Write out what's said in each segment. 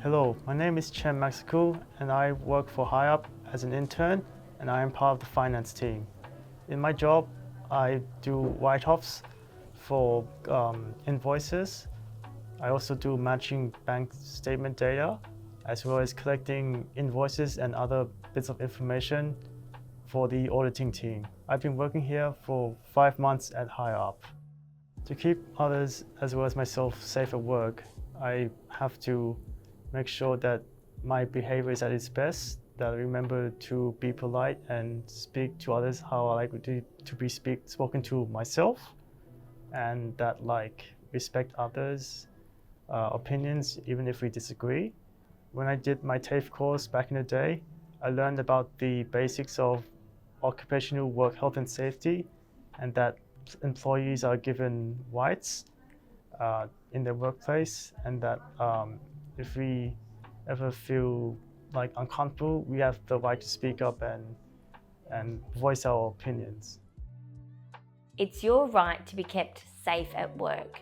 Hello, my name is Chen Mexico and I work for HireUp as an intern and I am part of the finance team. In my job, I do write-offs for invoices. I also do matching bank statement data as well as collecting invoices and other bits of information for the auditing team. I've been working here for 5 months at HireUp. To keep others as well as myself safe at work, I have to make sure that my behavior is at its best, that I remember to be polite and speak to others how I like to be spoken to myself, and that respect others' opinions even if we disagree. When I did my TAFE course back in the day, I learned about the basics of occupational work health and safety, and that employees are given rights in their workplace, and that if we ever feel uncomfortable, we have the right to speak up and voice our opinions. It's your right to be kept safe at work.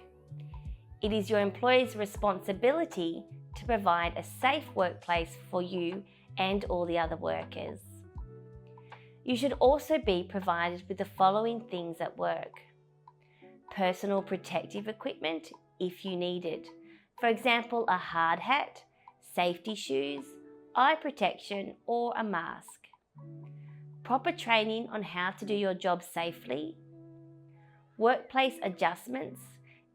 It is your employer's responsibility to provide a safe workplace for you and all the other workers. You should also be provided with the following things at work: personal protective equipment if you need it. For example, a hard hat, safety shoes, eye protection, or a mask. Proper training on how to do your job safely. Workplace adjustments,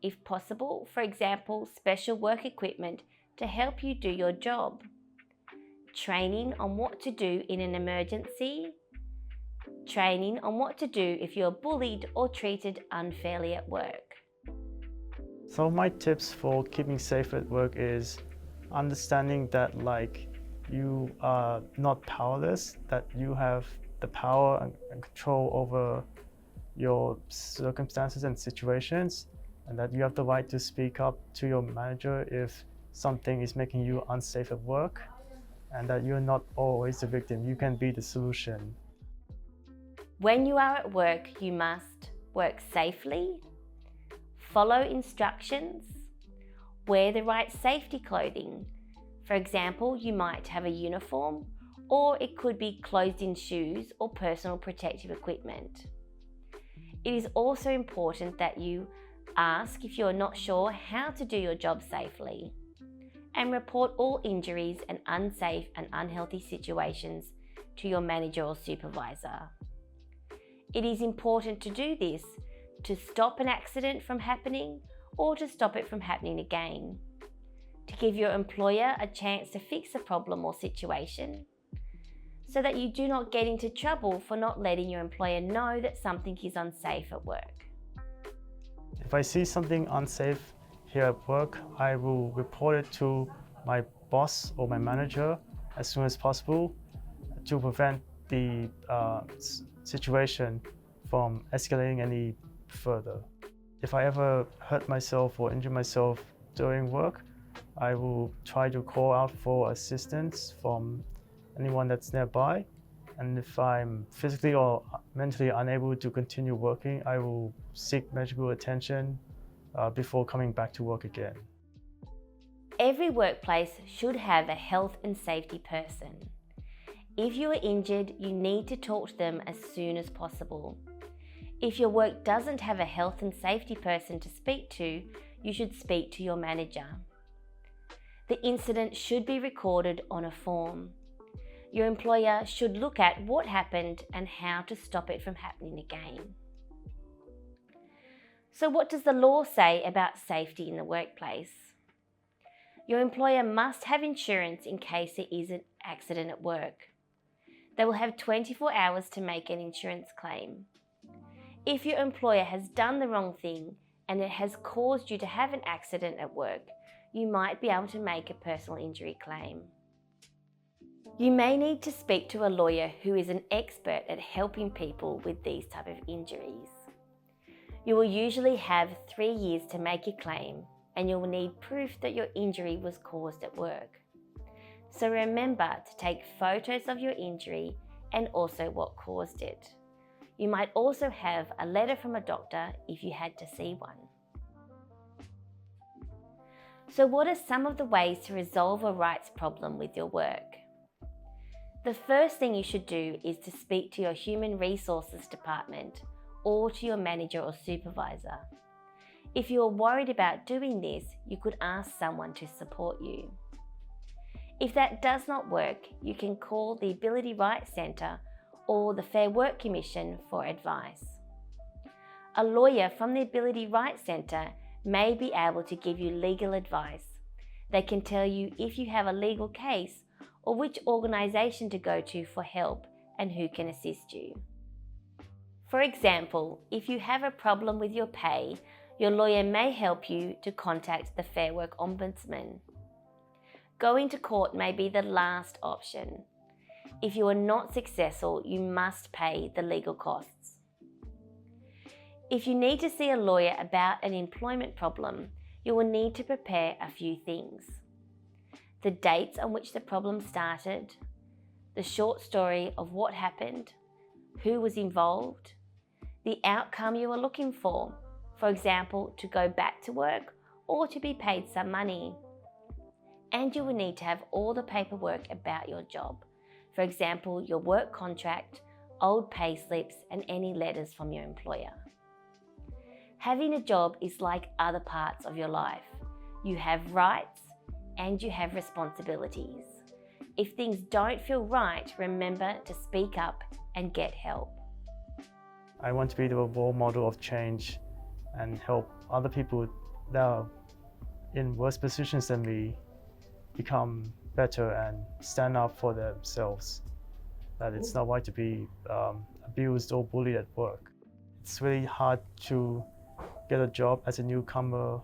if possible, for example, special work equipment to help you do your job. Training on what to do in an emergency. Training on what to do if you're bullied or treated unfairly at work. Some of my tips for keeping safe at work is understanding that you are not powerless, that you have the power and control over your circumstances and situations, and that you have the right to speak up to your manager if something is making you unsafe at work, and that you're not always the victim. You can be the solution. When you are at work, you must work safely, follow instructions, wear the right safety clothing. For example, you might have a uniform, or it could be closed-in shoes or personal protective equipment. It is also important that you ask if you're not sure how to do your job safely, and report all injuries and unsafe and unhealthy situations to your manager or supervisor. It is important to do this to stop an accident from happening or to stop it from happening again, to give your employer a chance to fix a problem or situation, so that you do not get into trouble for not letting your employer know that something is unsafe at work. If I see something unsafe here at work, I will report it to my boss or my manager as soon as possible to prevent the situation from escalating any further. If I ever hurt myself or injure myself during work, I will try to call out for assistance from anyone that's nearby. And if I'm physically or mentally unable to continue working, I will seek medical attention before coming back to work again. Every workplace should have a health and safety person. If you are injured, you need to talk to them as soon as possible. If your work doesn't have a health and safety person to speak to, you should speak to your manager. The incident should be recorded on a form. Your employer should look at what happened and how to stop it from happening again. So what does the law say about safety in the workplace? Your employer must have insurance in case there is an accident at work. They will have 24 hours to make an insurance claim. If your employer has done the wrong thing and it has caused you to have an accident at work, you might be able to make a personal injury claim. You may need to speak to a lawyer who is an expert at helping people with these type of injuries. You will usually have 3 years to make a claim, and you will need proof that your injury was caused at work. So remember to take photos of your injury and also what caused it. You might also have a letter from a doctor if you had to see one. So what are some of the ways to resolve a rights problem with your work? The first thing you should do is to speak to your human resources department or to your manager or supervisor. If you are worried about doing this, you could ask someone to support you. If that does not work, you can call the Ability Rights Centre or the Fair Work Commission for advice. A lawyer from the Ability Rights Centre may be able to give you legal advice. They can tell you if you have a legal case or which organisation to go to for help and who can assist you. For example, if you have a problem with your pay, your lawyer may help you to contact the Fair Work Ombudsman. Going to court may be the last option. If you are not successful, you must pay the legal costs. If you need to see a lawyer about an employment problem, you will need to prepare a few things. The dates on which the problem started, the short story of what happened, who was involved, the outcome you are looking for example, to go back to work or to be paid some money. And you will need to have all the paperwork about your job. For example, your work contract, old pay slips, and any letters from your employer. Having a job is like other parts of your life. You have rights and you have responsibilities. If things don't feel right, remember to speak up and get help. I want to be the role model of change and help other people that are in worse positions than me become better and stand up for themselves. That it's not right to be abused or bullied at work. It's really hard to get a job as a newcomer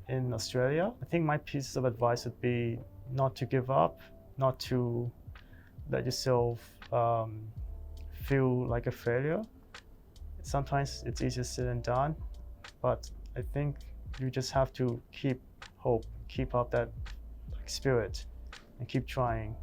in Australia. I think my piece of advice would be not to give up, not to let yourself feel like a failure. Sometimes it's easier said than done, but I think you just have to keep hope, keep up that spirit, and keep trying.